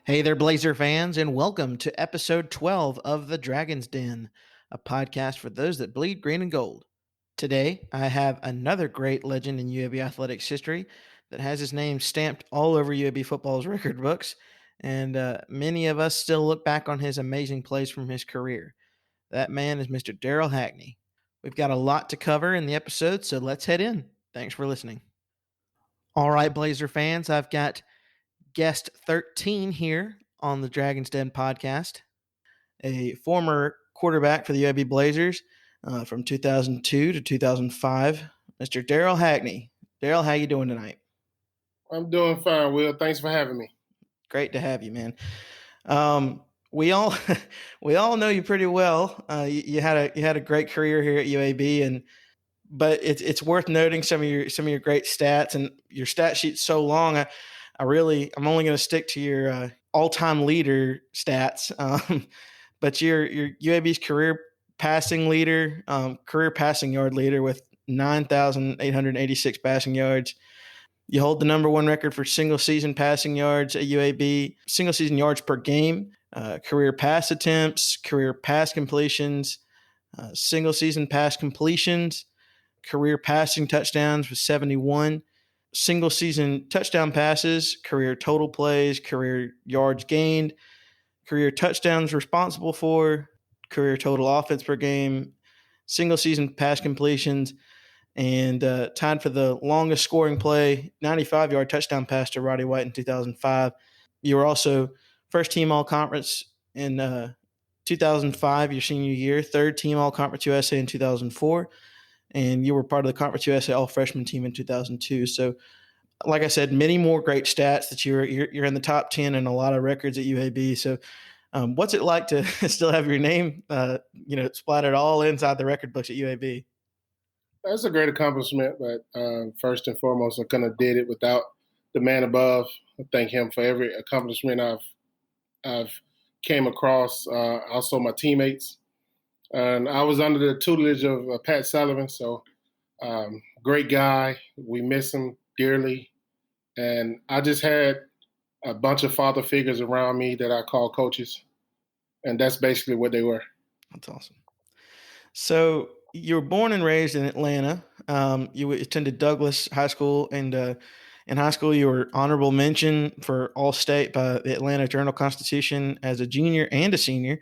Hey there, Blazer fans, and welcome to episode 12 of The Dragon's Den, a podcast for those that bleed green and gold. Today, I have another great legend in UAB athletics history that has his name stamped all over UAB football's record books, and many of us still look back on his amazing plays from his career. That man is Mr. Darrell Hackney. We've got a lot to cover in the episode, so let's head in. Thanks for listening. All right, Blazer fans, I've got guest 13 here on the Dragon's Den podcast, a former quarterback for the UAB Blazers from 2002 to 2005, Mr. Darrell Hackney. Darrell, how you doing tonight? I'm doing fine, Will. Thanks for having me. Great to have you, man. We all we all know you pretty well. You had a great career here at UAB, but it's worth noting some of your great stats, and your stat sheet's so long. I'm only going to stick to your all-time leader stats, but your UAB's career passing leader, career passing yard leader with 9,886 passing yards. You hold the number one record for single season passing yards at UAB, single season yards per game, career pass attempts, career pass completions, single season pass completions, career passing touchdowns with 71. Single season touchdown passes, career total plays, career yards gained, career touchdowns responsible for, career total offense per game, single season pass completions, and tied for the longest scoring play, 95-yard touchdown pass to Roddy White in 2005. You were also first team all conference in 2005, your senior year, third team all conference USA in 2004. And you were part of the Conference USA All-Freshman team in 2002. So, like I said, many more great stats that you're in the top 10 and a lot of records at UAB. So, what's it like to still have your name, splattered all inside the record books at UAB? That's a great accomplishment, but first and foremost, I couldn't have did it without the man above. I thank him for every accomplishment I've came across. Also, my teammates. And I was under the tutelage of Pat Sullivan, so great guy. We miss him dearly. And I just had a bunch of father figures around me that I call coaches, and that's basically what they were. That's awesome. So you were born and raised in Atlanta. You attended Douglas High School, and in high school you were honorable mention for All-State by the Atlanta Journal-Constitution as a junior and a senior.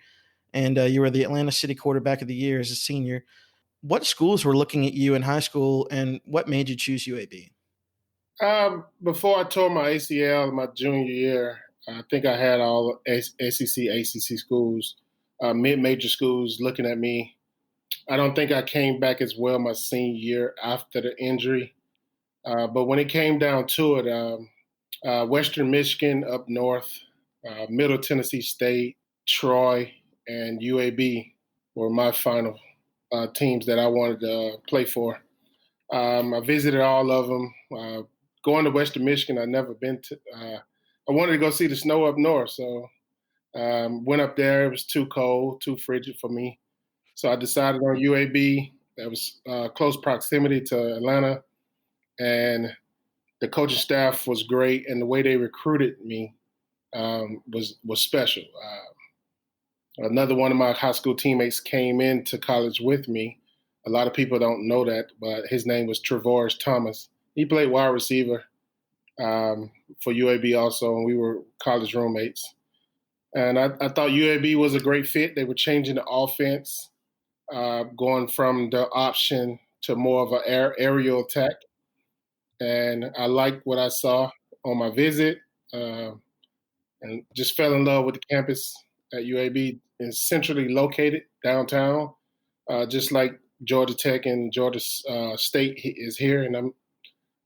And you were the Atlanta City Quarterback of the Year as a senior. What schools were looking at you in high school, and what made you choose UAB? Before I tore my ACL my junior year, I think I had all SEC, ACC schools, mid-major schools looking at me. I don't think I came back as well my senior year after the injury. But when it came down to it, Western Michigan up north, Middle Tennessee State, Troy, and UAB were my final teams that I wanted to play for. I visited all of them. Going to Western Michigan, I'd never been to. I wanted to go see the snow up north, so went up there. It was too cold, too frigid for me. So I decided on UAB. That was close proximity to Atlanta, and the coaching staff was great, and the way they recruited me was special. Another one of my high school teammates came into college with me. A lot of people don't know that, but his name was Trevorris Thomas. He played wide receiver for UAB also, and we were college roommates. And I thought UAB was a great fit. They were changing the offense, going from the option to more of an aerial attack. And I liked what I saw on my visit and just fell in love with the campus at UAB. Is centrally located downtown, just like Georgia Tech and Georgia State is here. And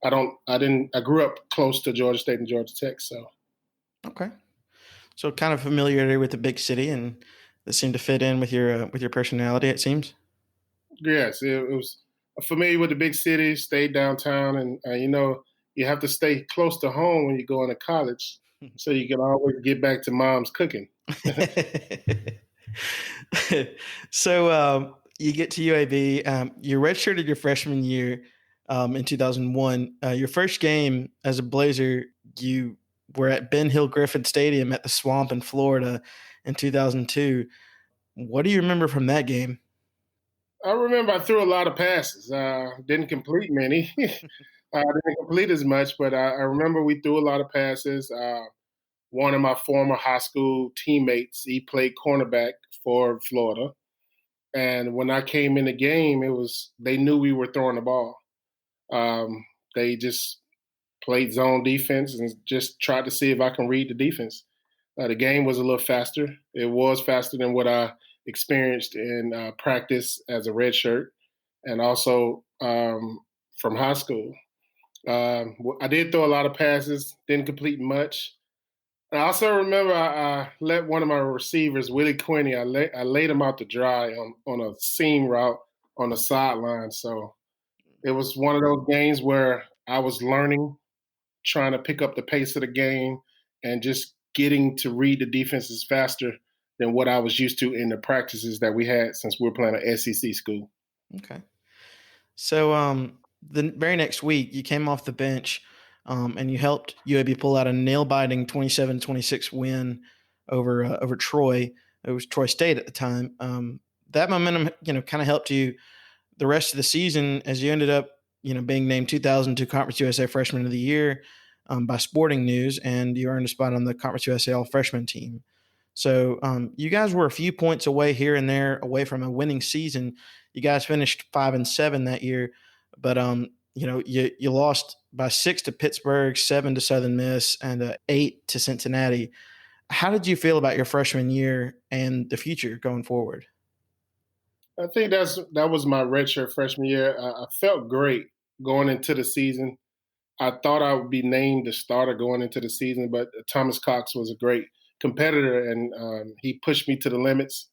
I grew up close to Georgia State and Georgia Tech. So, okay. So kind of familiarity with the big city, and that seemed to fit in with your personality, it seems. Yes, it was familiar with the big city, stayed downtown, and you have to stay close to home when you go into college, so you can always get back to mom's cooking. So you get to UAB. You redshirted your freshman year in 2001. Your first game as a Blazer, you were at Ben Hill Griffin Stadium at the Swamp in Florida in 2002. What do you remember from that game? I remember I threw a lot of passes. Didn't complete many. Didn't complete as much, but I remember we threw a lot of passes. One of my former high school teammates, he played cornerback for Florida. And when I came in the game, they knew we were throwing the ball. They just played zone defense and just tried to see if I can read the defense. The game was a little faster. It was faster than what I experienced in practice as a red shirt, and also from high school. I did throw a lot of passes, didn't complete much. I also remember I let one of my receivers, Willie Quinney, I laid him out to dry on a seam route on the sideline. So it was one of those games where I was learning, trying to pick up the pace of the game, and just getting to read the defenses faster than what I was used to in the practices that we had since we were playing an SEC school. Okay. So the very next week, you came off the bench and you helped UAB pull out a nail-biting 27-26 win over Troy. It was Troy State at the time. That momentum, kind of helped you the rest of the season as you ended up, being named 2002 Conference USA Freshman of the Year by Sporting News, and you earned a spot on the Conference USA All-Freshman team. So you guys were a few points away here and there away from a winning season. You guys finished 5-7 that year, but you lost by 6 to Pittsburgh, 7 to Southern Miss, and 8 to Cincinnati. How did you feel about your freshman year and the future going forward? I think that was my redshirt freshman year. I felt great going into the season. I thought I would be named the starter going into the season, but Thomas Cox was a great competitor, and he pushed me to the limits.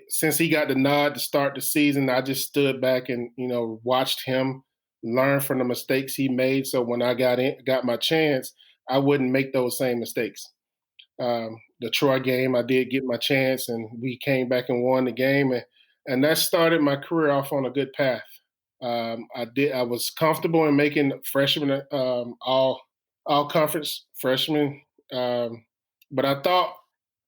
Since he got the nod to start the season, I just stood back and watched him learn from the mistakes he made. So when I got my chance, I wouldn't make those same mistakes. The Troy game, I did get my chance, and we came back and won the game, and that started my career off on a good path. I was comfortable in making freshman all conference freshman, but I thought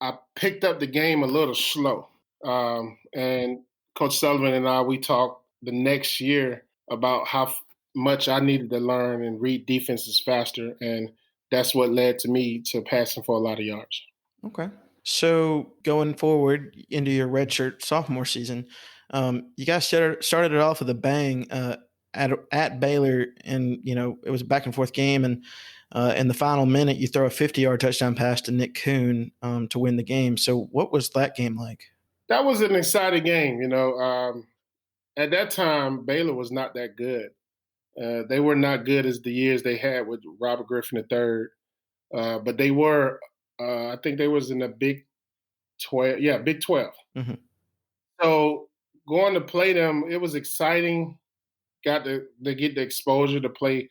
I picked up the game a little slow. And Coach Sullivan and we talked the next year about how much I needed to learn and read defenses faster, and that's what led to me to passing for a lot of yards. Okay. So going forward into your redshirt sophomore season, you guys started it off with a bang at Baylor, and it was a back and forth game, and in the final minute, you throw a 50-yard touchdown pass to Nick Kuhn to win the game. So what was that game like? That was an exciting game. At that time, Baylor was not that good. They were not good as the years they had with Robert Griffin III, but they were. I think they was in the Big 12. Yeah, Big 12. Mm-hmm. So going to play them, it was exciting. Got to get the exposure to play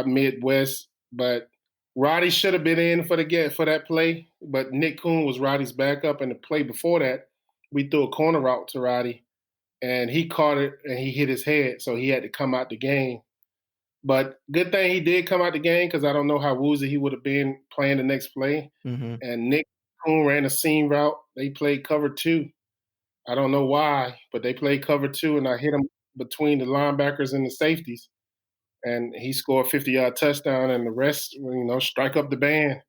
Midwest, but Roddy should have been in for that play. But Nick Kuhn was Roddy's backup, and the play before that, we threw a corner route to Roddy, and he caught it and he hit his head, so he had to come out the game. But good thing he did come out the game, because I don't know how woozy he would have been playing the next play. Mm-hmm. And Nick Kuhn ran a seam route. They played cover 2. I don't know why, but they played cover 2, and I hit him between the linebackers and the safeties. And he scored a 50-yard touchdown, and the rest, strike up the band.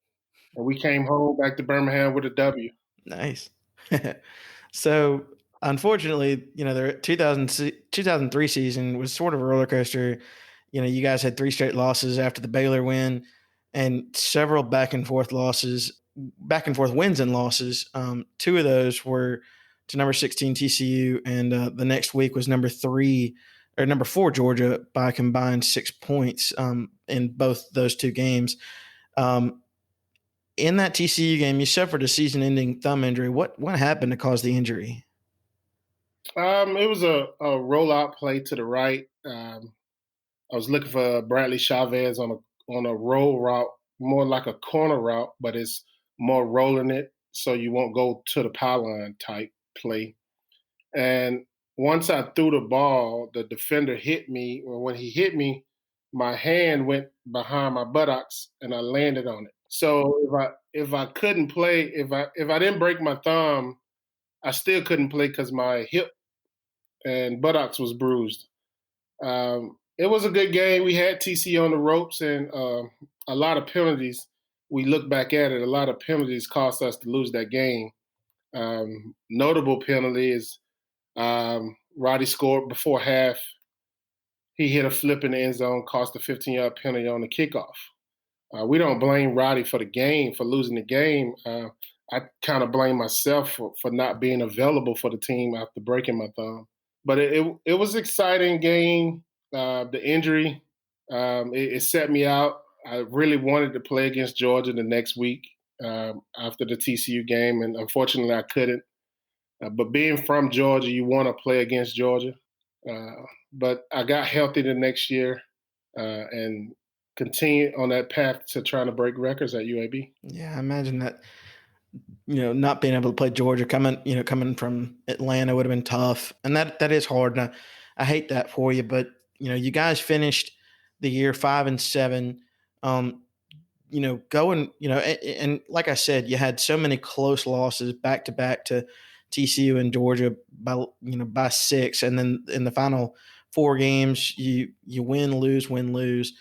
And we came home back to Birmingham with a W. Nice. So, unfortunately, the 2003 season was sort of a roller coaster. You guys had 3 straight losses after the Baylor win, and several back and forth wins and losses. 2 of those were to number 16 TCU, and the next week was number 4 Georgia by a combined 6 points in both those 2 games. In that TCU game, you suffered a season-ending thumb injury. What happened to cause the injury? It was a rollout play to the right. I was looking for Bradley Chavez on a roll route, more like a corner route, but it's more rolling it so you won't go to the pylon type play. And once I threw the ball, the defender hit me. When he hit me, my hand went behind my buttocks and I landed on it. So if I couldn't play, if I didn't break my thumb, I still couldn't play because my hip and buttocks was bruised. It was a good game. We had TC on the ropes and a lot of penalties. We look back at it, a lot of penalties cost us to lose that game. Notable penalties. Roddy scored before half. He hit a flip in the end zone, cost a 15-yard penalty on the kickoff. We don't blame Roddy for the game, for losing the game. I kind of blame myself for not being available for the team after breaking my thumb. But it was an exciting game. The injury, it set me out. I really wanted to play against Georgia the next week after the TCU game, and unfortunately I couldn't. But being from Georgia, you want to play against Georgia. But I got healthy the next year and continued on that path to trying to break records at UAB. Yeah, I imagine that, not being able to play Georgia, coming from Atlanta would have been tough. And that is hard. And I hate that for you, but you guys finished the year 5-7. Going, and like I said, you had so many close losses back to back to TCU and Georgia by 6, and then in the final 4 games, you win, lose.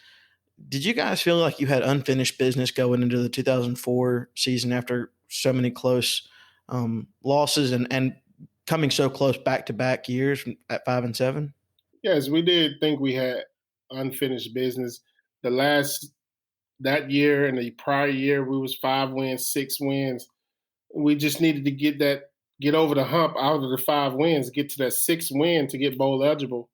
Did you guys feel like you had unfinished business going into the 2004 season after so many close losses and coming so close back to back years at 5-7? Yes, we did think we had unfinished business. That year and the prior year, we was 5 wins, 6 wins. We just needed to get over the hump out of the 5 wins, get to that 6th win to get bowl eligible.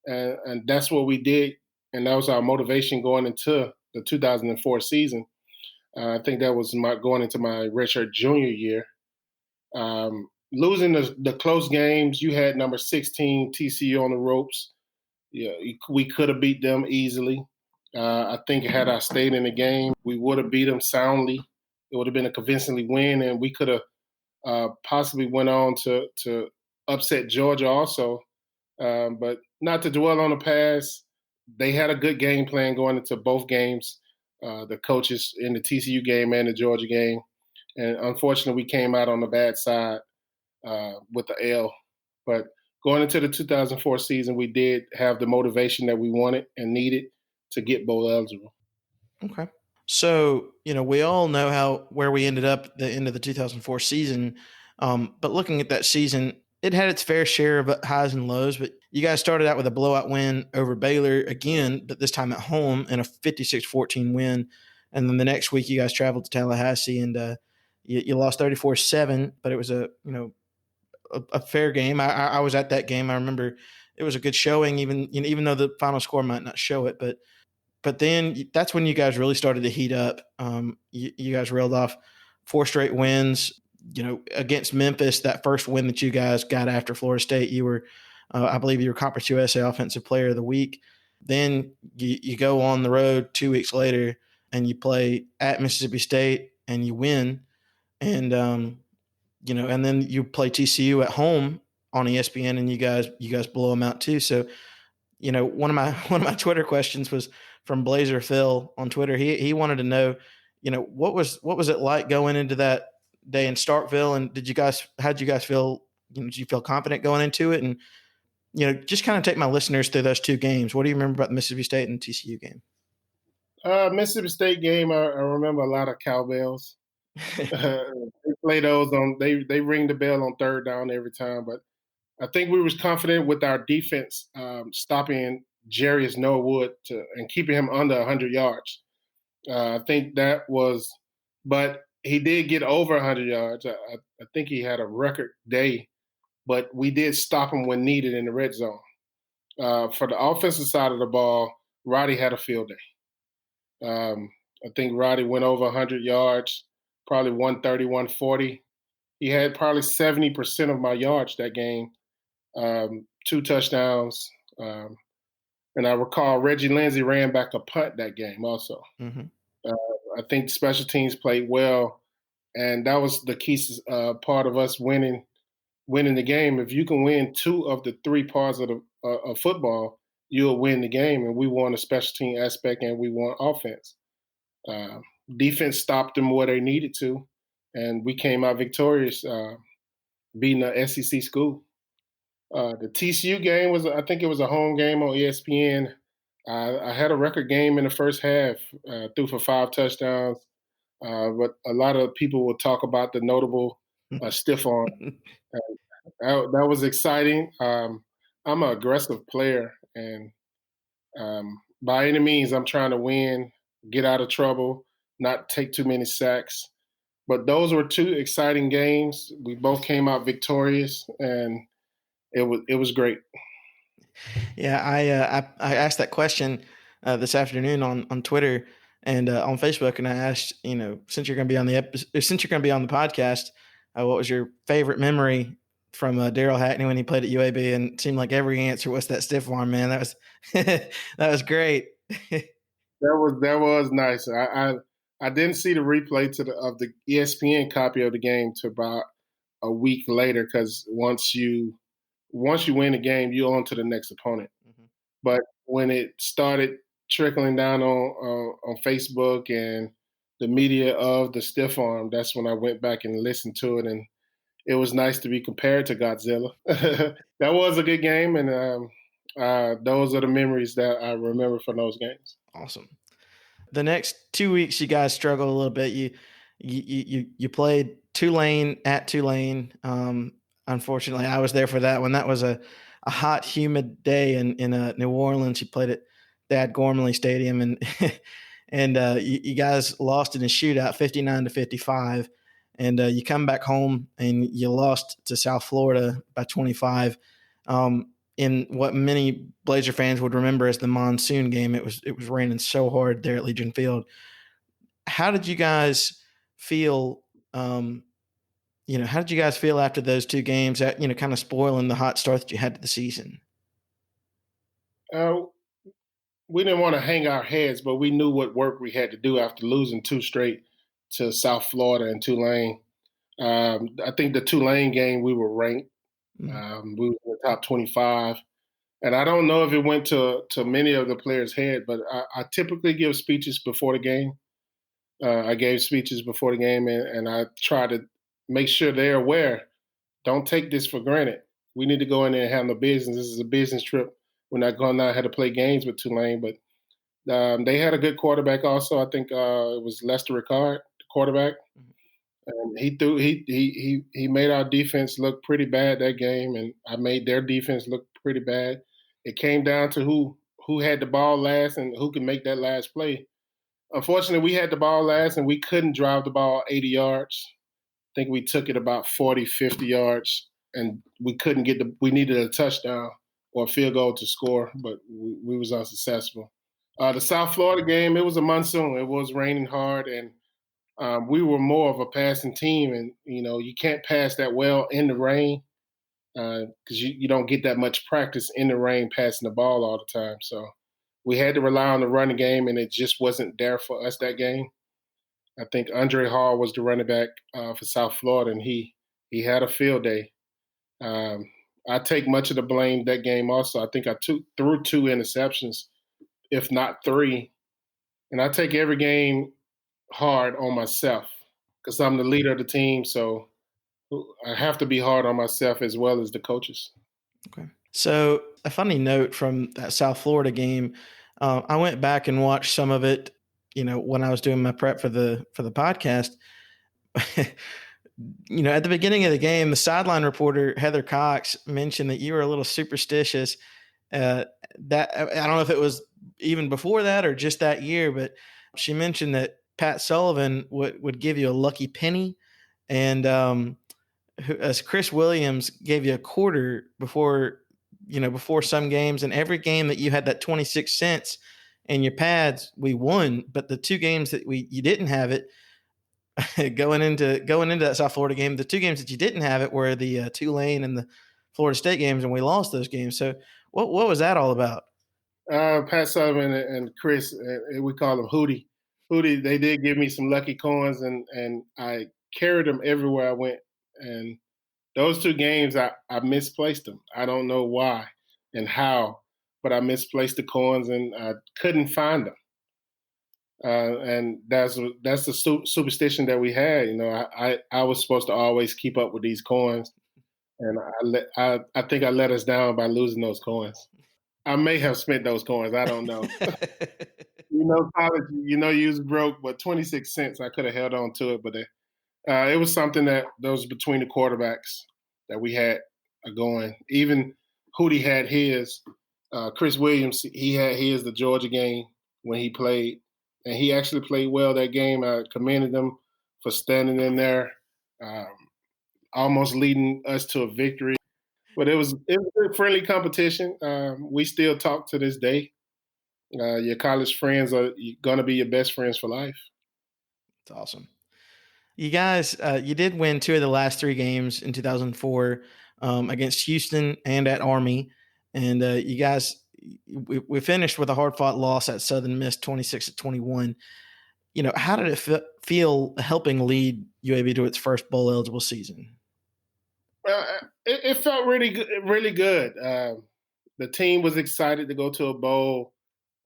And that's what we did. And that was our motivation going into the 2004 season. I think that was going into my redshirt junior year. Losing the close games, you had number 16 TCU on the ropes. Yeah, we could have beat them easily. I think had I stayed in the game, we would have beat them soundly. It would have been a convincingly win, and we could have possibly went on to upset Georgia also. But not to dwell on the past, they had a good game plan going into both games, the coaches in the TCU game and the Georgia game. And unfortunately, we came out on the bad side with the L. But going into the 2004 season, we did have the motivation that we wanted and needed to get bowl eligible. Okay. So, we all know where we ended up at the end of the 2004 season. But looking at that season, it had its fair share of highs and lows, but you guys started out with a blowout win over Baylor again, but this time at home, and a 56-14 win. And then the next week you guys traveled to Tallahassee and you lost 34-7, but it was a fair game. I was at that game. I remember it was a good showing, even though the final score might not show it, but then that's when you guys really started to heat up. You guys reeled off 4 straight wins. Against Memphis, that first win that you guys got after Florida State, you were, I believe you were Conference USA Offensive Player of the Week. Then you go on the road 2 weeks later and you play at Mississippi State and you win. And, and then you play TCU at home on ESPN and you guys blow them out too. So, one of my Twitter questions was from Blazer Phil on Twitter. He wanted to know, what was it like going into that day in Starkville, and how'd you guys feel? Did you feel confident going into it? And just kind of take my listeners through those 2 games. What do you remember about the Mississippi State and TCU game? Mississippi State game, I remember a lot of cowbells. They play those they ring the bell on 3rd down every time. But I think we was confident with our defense stopping Jarius Norwood and keeping him under 100 yards. I think that was, but he did get over 100 yards. I think he had a record day, but we did stop him when needed in the red zone. For the offensive side of the ball, Roddy had a field day. I think Roddy went over 100 yards, probably 130, 140. He had probably 70% of my yards that game, 2 touchdowns. And I recall Reggie Lindsey ran back a punt that game also. Mm-hmm. I think special teams played well, and that was the key part of us winning the game. If you can win 2 of the 3 parts of football, you'll win the game. And we won a special team aspect and we won offense. Uh, Defense stopped them where they needed to, and we came out victorious, beating the SEC school. The TCU game was, I think it was a home game on ESPN. I had a record game in the first half, threw for 5 touchdowns. But a lot of people will talk about the notable stiff arm. That was exciting. I'm an aggressive player, and by any means, I'm trying to win, get out of trouble, not take too many sacks. But those were 2 exciting games. We both came out victorious, and it was great. Yeah, I asked that question this afternoon on Twitter and on Facebook, and I asked, since you're going to be on since you're going to be on the podcast, what was your favorite memory from Darrell Hackney when he played at UAB? And it seemed like every answer was that stiff arm, man. That was that was great. That was nice. I didn't see the replay of the ESPN copy of the game to about a week later, because once you win the game, you're on to the next opponent. Mm-hmm. But when it started trickling down on Facebook and the media of the stiff arm, that's when I went back and listened to it, and it was nice to be compared to Godzilla. That was a good game, and those are the memories that I remember from those games. Awesome. The next 2 weeks, you guys struggled a little bit. You played Tulane at Tulane. Unfortunately, I was there for that one. That was a hot, humid day in New Orleans. You played at Thad Gormley Stadium, and and you guys lost in a shootout, 59-55. And you come back home and you lost to South Florida by 25. In what many Blazer fans would remember as the monsoon game. It was raining so hard there at Legion Field. How did you guys feel? How did you guys feel after those 2 games? That kind of spoiling the hot start that you had to the season. We didn't want to hang our heads, but we knew what work we had to do after losing 2 straight to South Florida and Tulane. I think the Tulane game we were ranked. Mm-hmm. We were in the top 25. And I don't know if it went to many of the players' head, but I typically give speeches before the game. I gave speeches before the game, and I try to make sure they're aware. Don't take this for granted. We need to go in there and handle business. This is a business trip. We're not going out here to play games with Tulane, but they had a good quarterback also. I think it was Lester Ricard, the quarterback. Mm-hmm. And he made our defense look pretty bad that game, and I made their defense look pretty bad. It came down to who had the ball last and who could make that last play. Unfortunately, we had the ball last and we couldn't drive the ball 80 yards. I think we took it about 40, 50 yards, and we couldn't we needed a touchdown or a field goal to score, but we was unsuccessful. The South Florida game, it was a monsoon. It was raining hard, and we were more of a passing team, and you can't pass that well in the rain because you don't get that much practice in the rain passing the ball all the time. So we had to rely on the running game, and it just wasn't there for us that game. I think Andre Hall was the running back for South Florida, and he had a field day. I take much of the blame that game also. I think I threw 2 interceptions, if not 3. And I take every game hard on myself because I'm the leader of the team. So I have to be hard on myself as well as the coaches. Okay. So a funny note from that South Florida game, I went back and watched some of it, when I was doing my prep for the podcast. At the beginning of the game, the sideline reporter, Heather Cox, mentioned that you were a little superstitious. That I don't know if it was even before that or just that year, but she mentioned that Pat Sullivan would give you a lucky penny, and as Chris Williams gave you a quarter before some games, and every game that you had that 26 cents in your pads, we won. But the 2 games that you didn't have it, going into that South Florida game, the 2 games that you didn't have it were the Tulane and the Florida State games, and we lost those games. So what was that all about? Pat Sullivan and Chris, we call him Hootie. Hootie, they did give me some lucky coins, and I carried them everywhere I went. And those 2 games, I misplaced them. I don't know why and how, but I misplaced the coins and I couldn't find them. And that's the superstition that we had. I was supposed to always keep up with these coins, and I think I let us down by losing those coins. I may have spent those coins. I don't know. College, you was broke, but 26 cents, I could have held on to it. But it was something that was between the quarterbacks that we had going. Even Hootie had his. Chris Williams, he had his the Georgia game when he played. And he actually played well that game. I commended him for standing in there, almost leading us to a victory. But it was a friendly competition. We still talk to this day. Your college friends are going to be your best friends for life. That's awesome. You guys, you did win 2 of the last 3 games in 2004 against Houston and at Army. And you guys, we finished with a hard-fought loss at Southern Miss, 26-21. How did it feel helping lead UAB to its first bowl-eligible season? It felt really good. Really good. The team was excited to go to a bowl.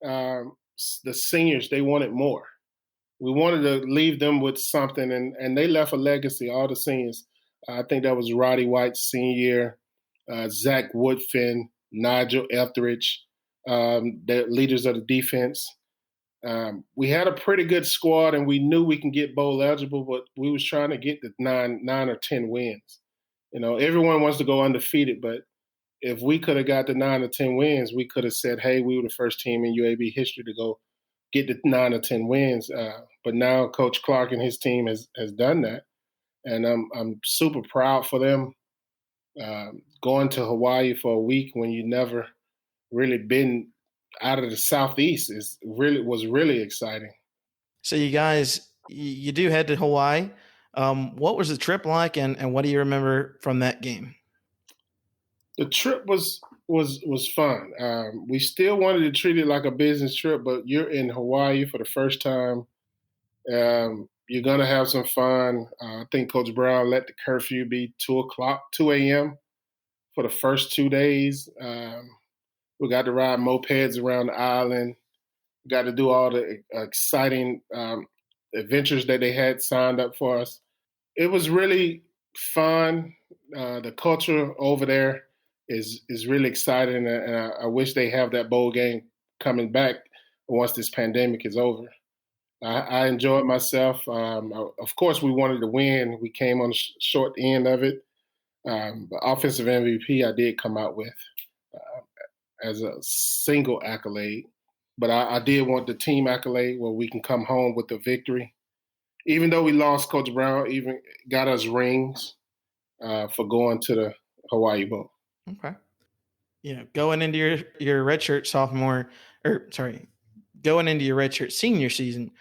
The seniors, they wanted more. We wanted to leave them with something, and they left a legacy, all the seniors. I think that was Roddy White's senior year, Zach Woodfin, Nigel Etheridge, the leaders of the defense. We had a pretty good squad, and we knew we can get bowl eligible, but we was trying to get the 9 or 10 wins. Everyone wants to go undefeated, but if we could have got the 9 or 10 wins, we could have said, hey, we were the first team in UAB history to go get the 9 or 10 wins. But now Coach Clark and his team has done that. And I'm super proud for them. Going to Hawaii for a week when you never really been out of the Southeast was really exciting. So you guys, you do head to Hawaii. What was the trip like, and what do you remember from that game? The trip was fun. We still wanted to treat it like a business trip, but you're in Hawaii for the first time. You're gonna have some fun. I think Coach Brown let the curfew be 2 a.m. for the first 2 days. We got to ride mopeds around the island. We got to do all the exciting adventures that they had signed up for us. It was really fun. The culture over there is really exciting, and I wish they have that bowl game coming back once this pandemic is over. I enjoyed myself. Of course, we wanted to win. We came on the short end of it. The offensive MVP I did come out with as a single accolade, but I did want the team accolade where we can come home with the victory. Even though we lost, Coach Brown even got us rings for going to the Hawaii Bowl. Okay. Going into your redshirt going into your redshirt senior season,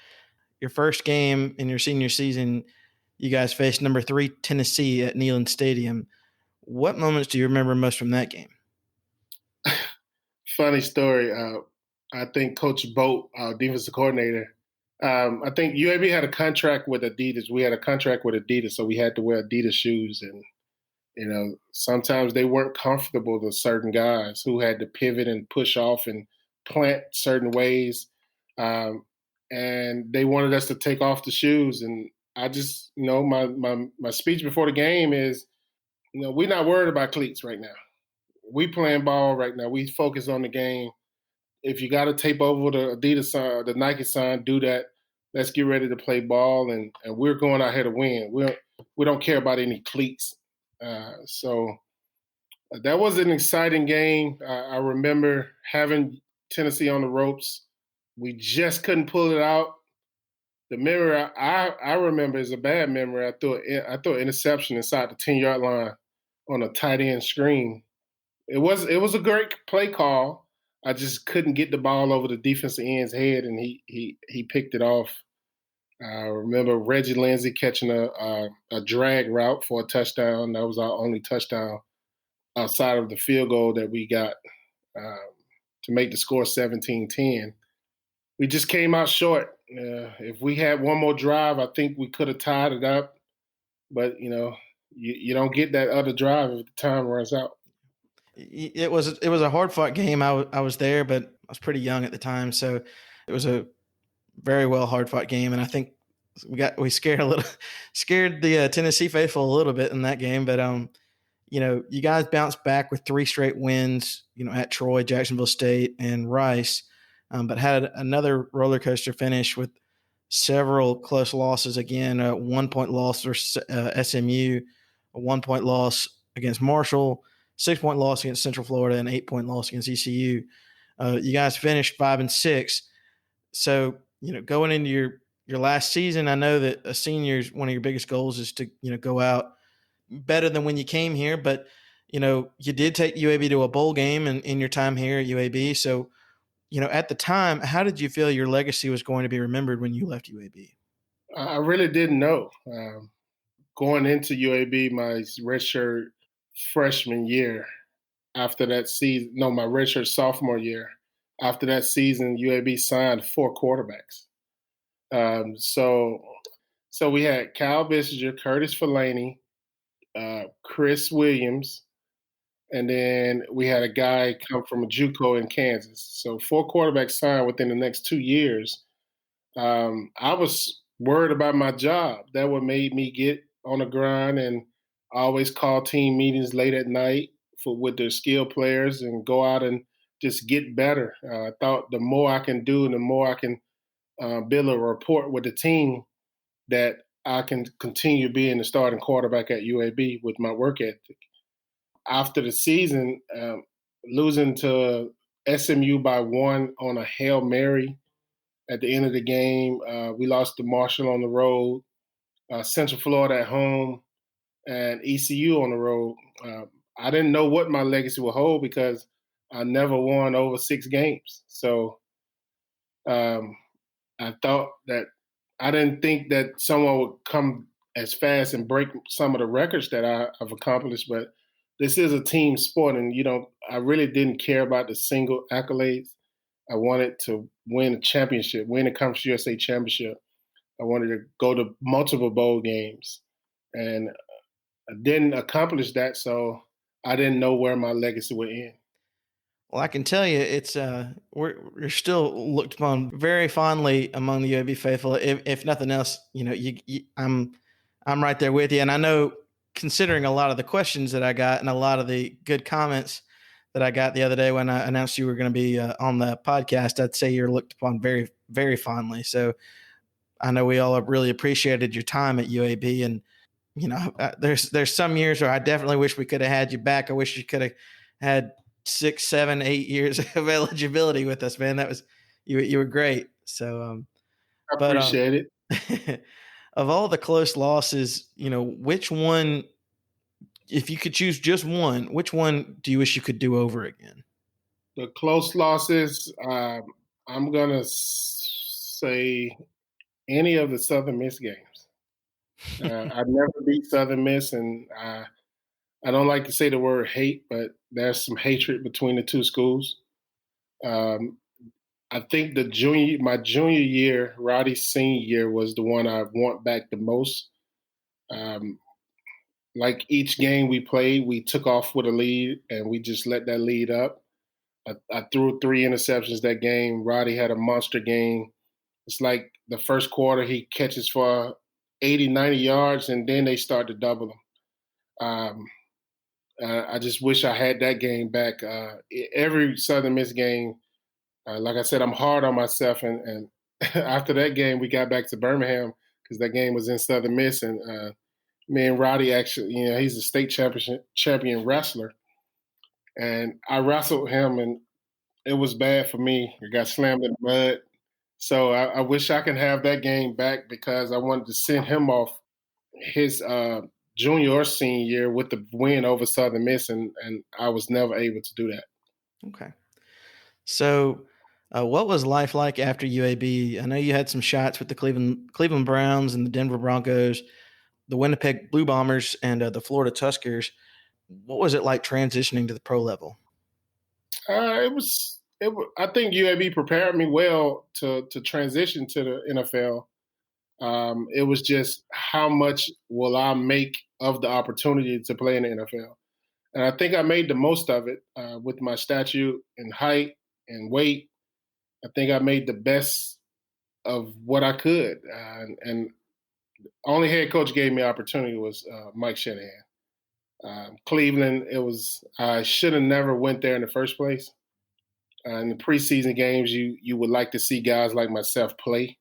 your first game in your senior season, you guys faced number 3 Tennessee at Neyland Stadium. What moments do you remember most from that game? Funny story. I think Coach Boat, our defensive coordinator, I think UAB had a contract with Adidas. We had a contract with Adidas, so we had to wear Adidas shoes. And, sometimes they weren't comfortable to certain guys who had to pivot and push off and plant certain ways. And they wanted us to take off the shoes. And I just, my speech before the game is, we're not worried about cleats right now. We playing ball right now. We focus on the game. If you got to tape over the Adidas sign, the Nike sign, do that. Let's get ready to play ball, and we're going out here to win. We don't care about any cleats. So that was an exciting game. I remember having Tennessee on the ropes. We just couldn't pull it out. The memory I remember is a bad memory. I threw an interception inside the 10-yard line on a tight end screen. It was a great play call. I just couldn't get the ball over the defensive end's head, and he picked it off. I remember Reggie Lindsey catching a drag route for a touchdown. That was our only touchdown outside of the field goal that we got to make the score 17-10. We just came out short. If we had one more drive, I think we could have tied it up. But, you don't get that other drive if the time runs out. It was a hard fought game. I was there, but I was pretty young at the time, so it was a very well hard fought game, and I think we scared the Tennessee faithful a little bit in that game. But you guys bounced back with 3 straight wins, at Troy, Jacksonville State, and Rice, but had another roller coaster finish with several close losses again. A 1 point loss versus SMU, a 1 point loss against Marshall, 6 point loss against Central Florida, and 8 point loss against ECU. You guys finished 5-6. So, going into your last season, I know that a senior's one of your biggest goals is to, go out better than when you came here, but you did take UAB to a bowl game in your time here at UAB. So, at the time, how did you feel your legacy was going to be remembered when you left UAB? I really didn't know. Going into UAB, my redshirt freshman year, after that season, no, my redshirt sophomore year, after that season, UAB signed 4 quarterbacks. So we had Kyle Bissinger, Curtis Falani, Chris Williams, and then we had a guy come from a JUCO in Kansas. So 4 quarterbacks signed within the next 2 years. I was worried about my job. That what made me get on the grind and always call team meetings late at night with their skill players and go out and just get better. I thought the more I can do and the more I can build a rapport with the team, that I can continue being the starting quarterback at UAB with my work ethic. After the season, losing to SMU by 1 on a Hail Mary at the end of the game, we lost to Marshall on the road, Central Florida at home, and ECU on the road. I didn't know what my legacy would hold because I never won over 6 games. So I thought that I didn't think that someone would come as fast and break some of the records that I've accomplished. But this is a team sport, and I really didn't care about the single accolades. I wanted to win a championship, win a Conference USA championship. I wanted to go to multiple bowl games, and I didn't accomplish that. So I didn't know where my legacy would end. Well, I can tell you, it's we're still looked upon very fondly among the UAB faithful. If nothing else, I'm right there with you, and I know, considering a lot of the questions that I got and a lot of the good comments that I got the other day when I announced you were going to be on the podcast, I'd say you're looked upon very, very fondly. So I know we all have really appreciated your time at UAB, and there's some years where I definitely wish we could have had you back. I wish you could have had 6, 7, 8 years of eligibility with us, man. That was you were great. So, I appreciate it. Of all the close losses, which one, if you could choose just one, which one do you wish you could do over again? The close losses, I'm gonna say any of the Southern Miss games. I never beat Southern Miss, and I don't like to say the word hate, but there's some hatred between the two schools. I think my junior year, Roddy's senior year, was the one I want back the most. Like each game we played, we took off with a lead, and we just let that lead up. I threw 3 interceptions that game. Roddy had a monster game. It's like the first quarter he catches for 80, 90 yards, and then they start to double him. I just wish I had that game back. Every Southern Miss game, like I said, I'm hard on myself. And after that game, we got back to Birmingham because that game was in Southern Miss. And me and Roddy actually, he's a state champion wrestler. And I wrestled him, and it was bad for me. I got slammed in the mud. So I wish I could have that game back because I wanted to send him off his junior or senior year with the win over Southern Miss, and I was never able to do that. Okay. So what was life like after UAB? I know you had some shots with the Cleveland Browns and the Denver Broncos, the Winnipeg Blue Bombers, and the Florida Tuskers. What was it like transitioning to the pro level? It was. I think UAB prepared me well to transition to the NFL. It was just how much will I make of the opportunity to play in the NFL. And I think I made the most of it with my stature and height and weight. I think I made the best of what I could. And only head coach gave me opportunity was Mike Shanahan. Cleveland, I should have never went there in the first place. In the preseason games, you would like to see guys like myself play.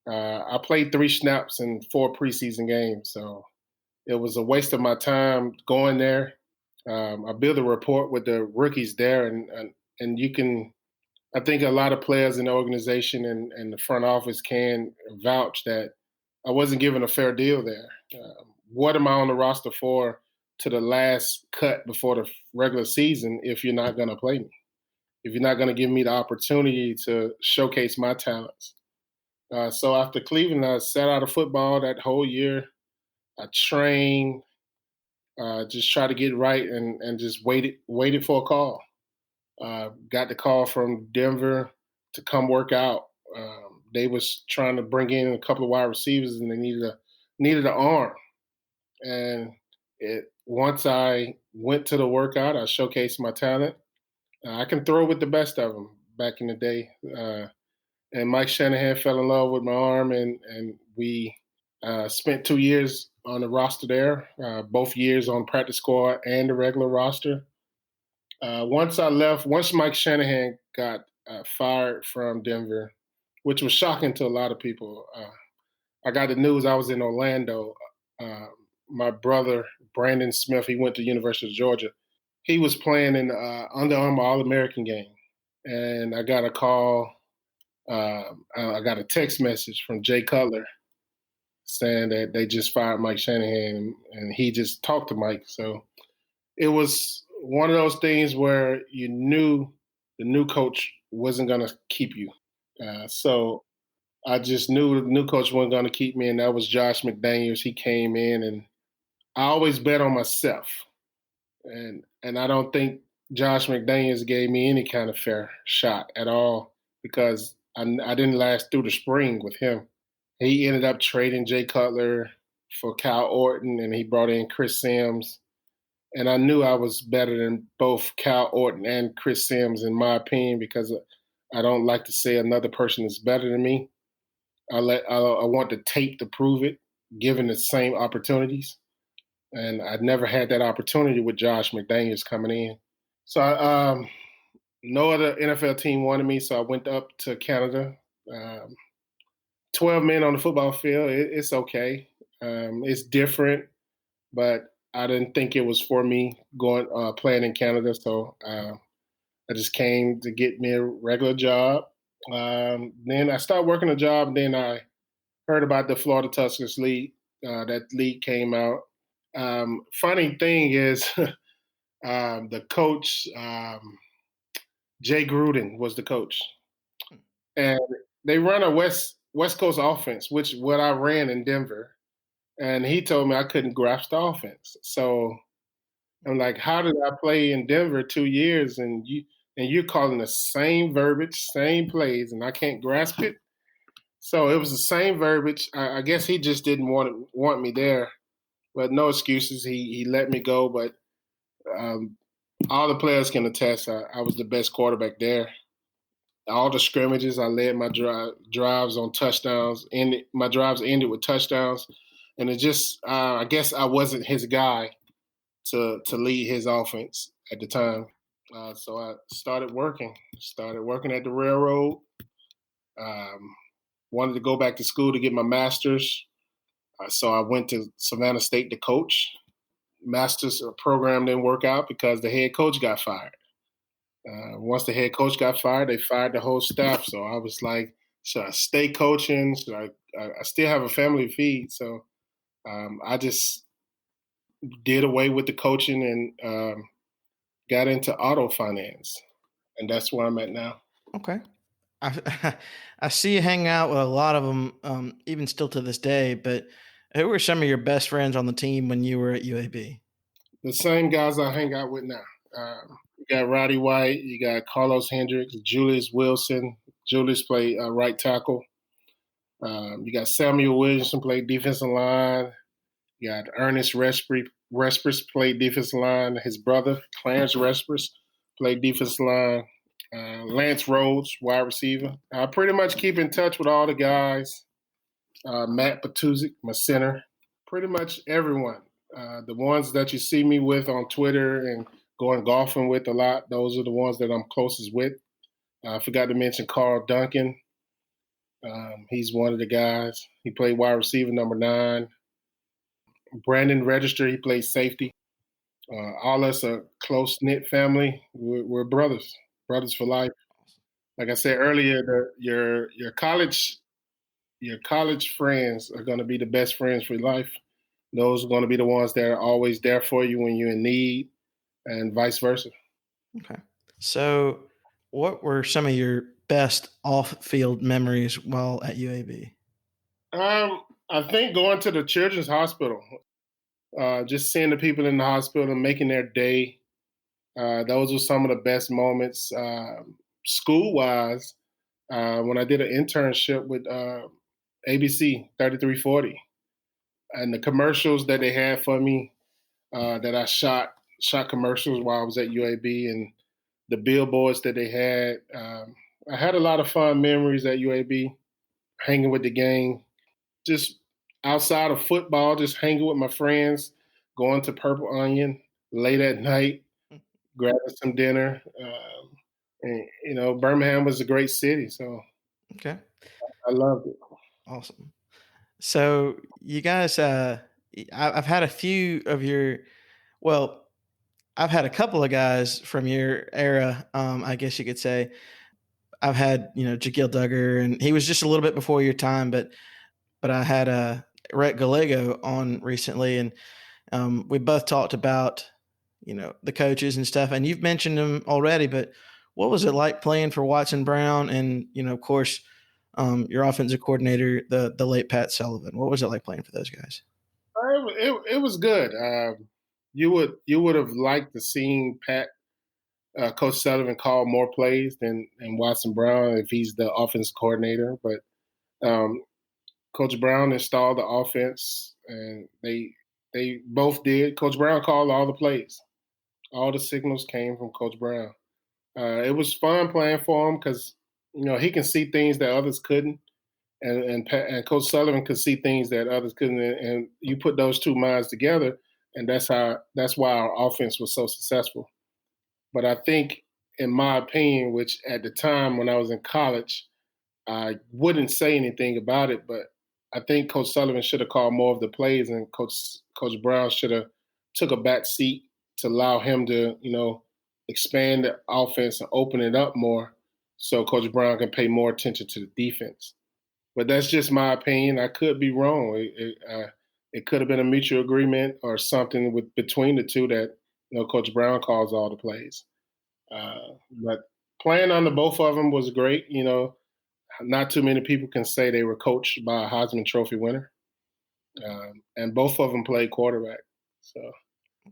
I played 3 snaps in 4 preseason games, so it was a waste of my time going there. I built a rapport with the rookies there, and you can. I think a lot of players in the organization and the front office can vouch that I wasn't given a fair deal there. What am I on the roster for to the last cut before the regular season if you're not going to play me? If you're not going to give me the opportunity to showcase my talents? So after Cleveland, I sat out of football that whole year. I trained, just tried to get right, and just waited for a call. Got the call from Denver to come work out. They was trying to bring in a couple of wide receivers, and they needed an arm. And once I went to the workout, I showcased my talent. I can throw with the best of them back in the day. And Mike Shanahan fell in love with my arm, and we spent 2 years on the roster there, both years on practice squad and the regular roster. Once Mike Shanahan got fired from Denver, which was shocking to a lot of people, I got the news I was in Orlando. My brother, Brandon Smith, he went to University of Georgia. He was playing in the Under Armour All-American game. And I got a call, I got a text message from Jay Cutler saying that they just fired Mike Shanahan, and he just talked to Mike. So it was one of those things where you knew the new coach wasn't going to keep you. So I just knew the new coach wasn't going to keep me, and that was Josh McDaniels. He came in, and I always bet on myself. And I don't think Josh McDaniels gave me any kind of fair shot at all because I didn't last through the spring with him. He ended up trading Jay Cutler for Kyle Orton, and he brought in Chris Sims. And I knew I was better than both Kyle Orton and Chris Sims, in my opinion, because I don't like to say another person is better than me. I want the tape to prove it, given the same opportunities. And I'd never had that opportunity with Josh McDaniels coming in. So no other NFL team wanted me, so I went up to Canada. 12 men on the football field, it's okay. It's different, but I didn't think it was for me playing in Canada, so I just came to get me a regular job. Then I started working a job, and then I heard about the Florida Tuskers League. That league came out. Funny thing is, the coach, Jay Gruden, was the coach, and they run a West Coast offense, which what I ran in Denver, and he told me I couldn't grasp the offense. So I'm like, how did I play in Denver 2 years and you're calling the same verbiage, same plays, and I can't grasp it? So it was the same verbiage. I guess he just didn't want me there, but no excuses. He let me go, but all the players can attest I was the best quarterback there. All the scrimmages, I led my drives on touchdowns. My drives ended with touchdowns, and it just I guess I wasn't his guy to lead his offense at the time. So I started working at the railroad. Wanted to go back to school to get my master's. So I went to Savannah State to coach. Master's program didn't work out because the head coach got fired. Once the head coach got fired, they fired the whole staff. So I was like, should I stay coaching? Should I still have a family to feed? So I just did away with the coaching and got into auto finance. And that's where I'm at now. Okay. I see you hang out with a lot of them, even still to this day, but who were some of your best friends on the team when you were at UAB? The same guys I hang out with now. You got Roddy White, you got Carlos Hendricks, Julius Wilson. Julius played right tackle. You got Samuel Williamson played defensive line. You got Ernest Respry Respers played defensive line. His brother, Clarence Respers, played defensive line. Lance Rhodes, wide receiver. I pretty much keep in touch with all the guys. Matt Patuzik, my center. Pretty much everyone. The ones that you see me with on Twitter and going golfing with a lot, those are the ones that I'm closest with. I forgot to mention Carl Duncan. He's one of the guys. He played wide receiver, number 9. Brandon Register, he plays safety. All us a close knit family. We're brothers for life. Like I said earlier, your college friends are going to be the best friends for life. Those are going to be the ones that are always there for you when you're in need, and vice versa. Okay. So, what were some of your best off-field memories while at UAB? I think going to the Children's Hospital, just seeing the people in the hospital and making their day. Those were some of the best moments. School-wise, when I did an internship with ABC 3340, and the commercials that they had for me, that I shot commercials while I was at UAB, and the billboards that they had. I had a lot of fun memories at UAB, hanging with the gang, just outside of football, just hanging with my friends, going to Purple Onion late at night, grabbing some dinner. And Birmingham was a great city, so Okay. I loved it. Awesome. So you guys, I've had a few of your, well, I've had a couple of guys from your era, I guess you could say. I've had, Jaquil Duggar, and he was just a little bit before your time, but I had Rhett Gallego on recently, and we both talked about, the coaches and stuff, and you've mentioned them already, but what was it like playing for Watson Brown and, of course, your offensive coordinator, the late Pat Sullivan? What was it like playing for those guys? It was good. You would have liked to seen Coach Sullivan call more plays than Watson Brown if he's the offense coordinator. But Coach Brown installed the offense, and they both did. Coach Brown called all the plays. All the signals came from Coach Brown. It was fun playing for him because he can see things that others couldn't, and Coach Sullivan could see things that others couldn't. And you put those two minds together, and that's why our offense was so successful. But I think, in my opinion, which at the time when I was in college, I wouldn't say anything about it, but I think Coach Sullivan should have called more of the plays, and Coach Brown should have took a back seat to allow him to, expand the offense and open it up more, so Coach Brown can pay more attention to the defense. But that's just my opinion. I could be wrong. It could have been a mutual agreement or something between the two that Coach Brown calls all the plays. But playing under both of them was great. Not too many people can say they were coached by a Heisman Trophy winner, and both of them played quarterback. So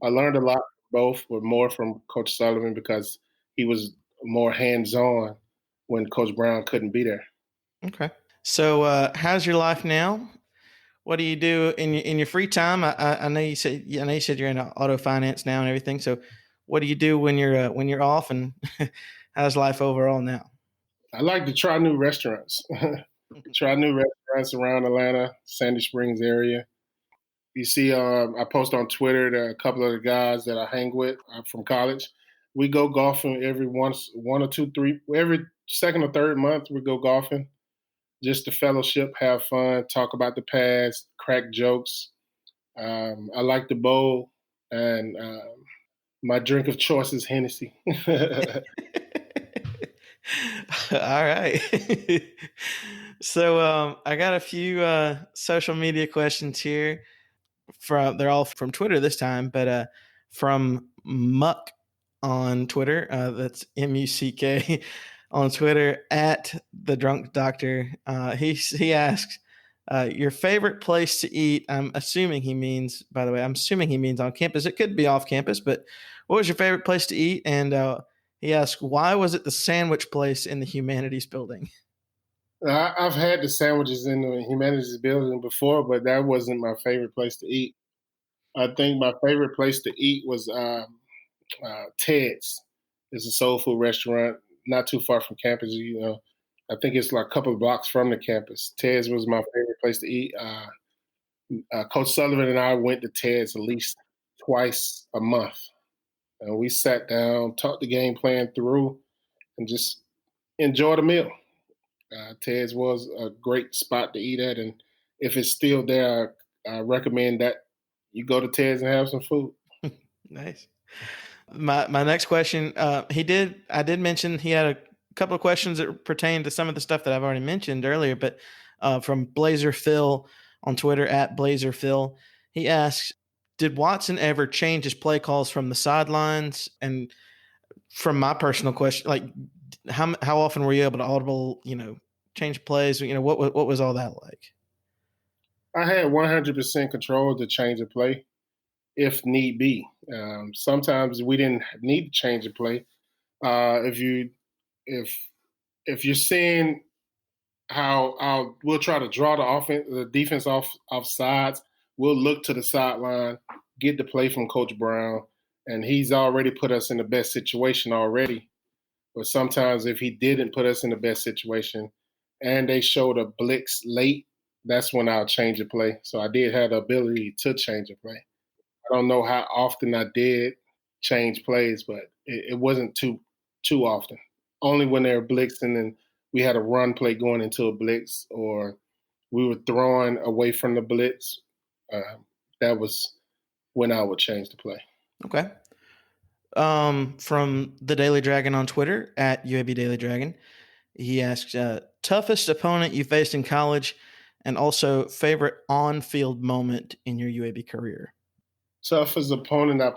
I learned a lot from both, but more from Coach Sullivan because he was more hands-on when Coach Brown couldn't be there. Okay. So how's your life now? What do you do in your free time? I know you said you're in auto finance now and everything. So what do you do when you're off, and how's life overall now? I like to try new restaurants. Try new restaurants around Atlanta, Sandy Springs area. You see, I post on Twitter that a couple of the guys that I hang with from college. We go golfing every one or two, three, every second or third month. We go golfing, just to fellowship, have fun, talk about the past, crack jokes. I like to bowl, and my drink of choice is Hennessy. All right. So I got a few social media questions here. They're all from Twitter this time, but from Muck on Twitter. That's MUCK on Twitter at the Drunk Doctor. He asks your favorite place to eat. I'm assuming he means on campus. It could be off campus, but what was your favorite place to eat? And he asked, why was it the sandwich place in the humanities building? I've had the sandwiches in the humanities building before, but that wasn't my favorite place to eat. I think my favorite place to eat was Ted's. It's a soul food restaurant not too far from campus. I think it's like a couple of blocks from the campus. Ted's was my favorite place to eat. Coach Sullivan and I went to Ted's at least twice a month, and we sat down, talked the game plan through, and just enjoyed a meal. Ted's was a great spot to eat at, and if it's still there, I recommend that you go to Ted's and have some food. Nice. My next question, I did mention he had a couple of questions that pertain to some of the stuff that I've already mentioned earlier, but from Blazer Phil on Twitter at Blazer Phil, he asks, did Watson ever change his play calls from the sidelines? And from my personal question, like how often were you able to audible, change plays? What was all that like? I had 100% control to change the play if need be. Sometimes we didn't need to change the play. If you're seeing how we'll try to draw the defense off sides, we'll look to the sideline, get the play from Coach Brown, and he's already put us in the best situation already. But sometimes if he didn't put us in the best situation and they showed a blitz late, that's when I'll change the play. So I did have the ability to change the play. I don't know how often I did change plays, but it wasn't too often. Only when they were blitzing and we had a run play going into a blitz, or we were throwing away from the blitz. That was when I would change the play. Okay. From the Daily Dragon on Twitter at UAB Daily Dragon, he asks, toughest opponent you faced in college, and also favorite on-field moment in your UAB career. Toughest opponent I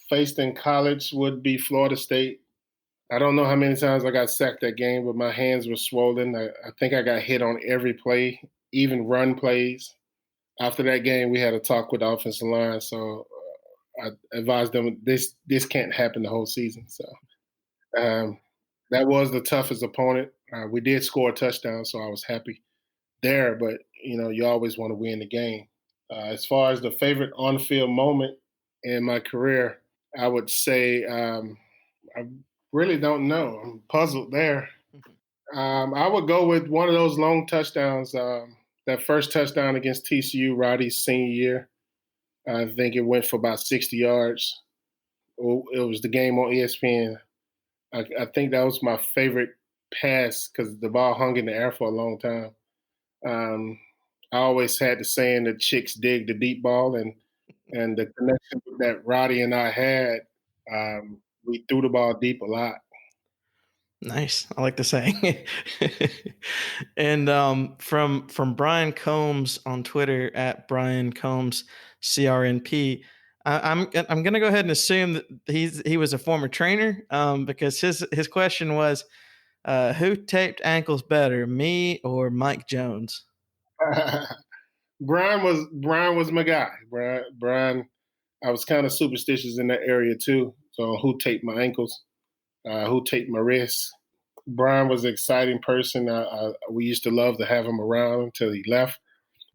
faced in college would be Florida State. I don't know how many times I got sacked that game, but my hands were swollen. I think I got hit on every play, even run plays. After that game, we had a talk with the offensive line, so I advised them this can't happen the whole season. So that was the toughest opponent. We did score a touchdown, so I was happy there. But you always want to win the game. As far as the favorite on-field moment in my career, I would say I really don't know. I'm puzzled there. I would go with one of those long touchdowns. That first touchdown against TCU, Roddy's senior year. I think it went for about 60 yards. It was the game on ESPN. I think that was my favorite pass because the ball hung in the air for a long time. I always had the saying that chicks dig the deep ball, and the connection that Roddy and I had, we threw the ball deep a lot. Nice. I like the saying. And from Brian Combs on Twitter at Brian Combs CRNP, I'm going to go ahead and assume that he was a former trainer, because his question was, who taped ankles better, me or Mike Jones? Brian was my guy. Brian, I was kind of superstitious in that area too. So who taped my ankles? Who taped my wrists? Brian was an exciting person. We used to love to have him around until he left.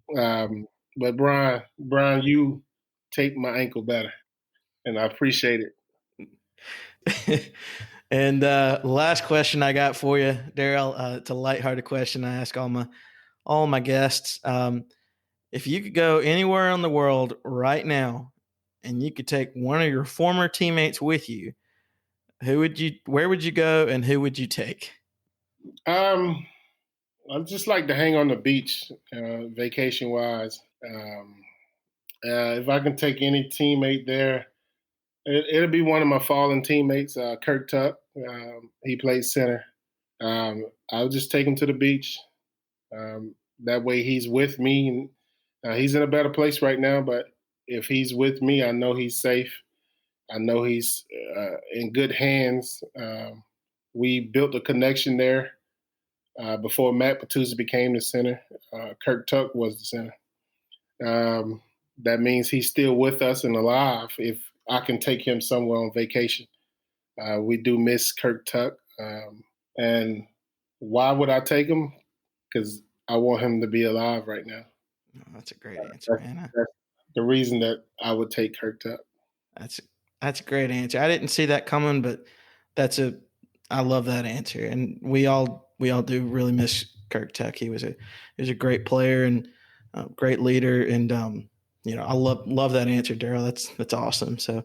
But Brian, you taped my ankle better, and I appreciate it. And last question I got for you, Darrell. It's a lighthearted question I ask all my guests. If you could go anywhere in the world right now, and you could take one of your former teammates with you, where would you go, and who would you take? I'd just like to hang on the beach, vacation wise. If I can take any teammate there, it'll be one of my fallen teammates, Kirk Tuck. He plays center. I'll just take him to the beach. That way he's with me. He's in a better place right now, but if he's with me, I know he's safe. I know he's in good hands. We built a connection there before Matt Patuzzi became the center. Kirk Tuck was the center. That means he's still with us and alive if I can take him somewhere on vacation. We do miss Kirk Tuck. And why would I take him? Because I want him to be alive right now. Oh, that's a great answer, man. the reason that I would take Kirk Tuck. That's that's a great answer. I didn't see that coming, but that's a I love that answer. And we all do really miss Kirk Tuck. He was a great player and great leader. And I love that answer, Darrell. That's awesome. So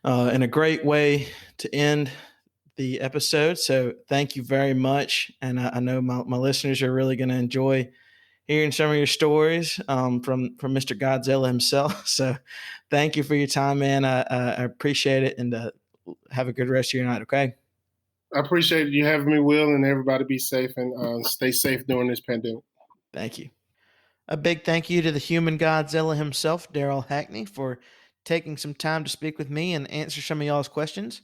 and a great way to end the episode. So thank you very much. And I know my listeners are really going to enjoy hearing some of your stories from Mr. Godzilla himself. So thank you for your time, man. I appreciate it, and have a good rest of your night. Okay. I appreciate you having me, Will, and everybody be safe and stay safe during this pandemic. Thank you. A big thank you to the human Godzilla himself, Darrell Hackney, for taking some time to speak with me and answer some of y'all's questions.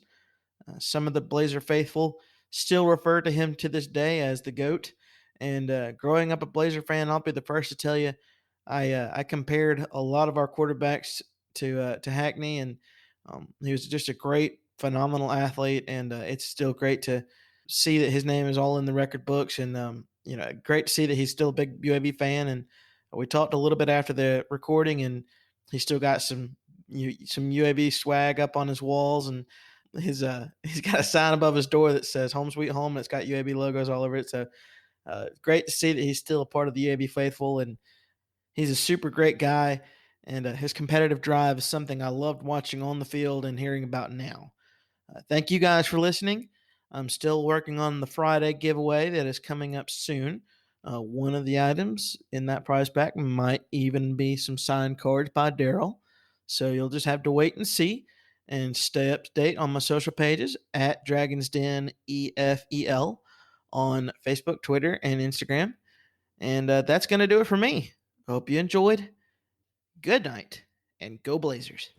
Some of the Blazer faithful still refer to him to this day as the GOAT. And growing up a Blazer fan, I'll be the first to tell you, I compared a lot of our quarterbacks to Hackney, and he was just a great, phenomenal athlete. And it's still great to see that his name is all in the record books, and great to see that he's still a big UAB fan. And we talked a little bit after the recording, and he still got some UAB swag up on his walls, and he's got a sign above his door that says "Home Sweet Home," and it's got UAB logos all over it. So great to see that he's still a part of the UAB faithful, and he's a super great guy. And his competitive drive is something I loved watching on the field and hearing about now. Thank you guys for listening. I'm still working on the Friday giveaway that is coming up soon. One of the items in that prize pack might even be some signed cards by Darrell. So you'll just have to wait and see, and stay up to date on my social pages at Dragons Den EFEL on Facebook, Twitter, and Instagram. And that's going to do it for me. Hope you enjoyed. Good night, and go Blazers.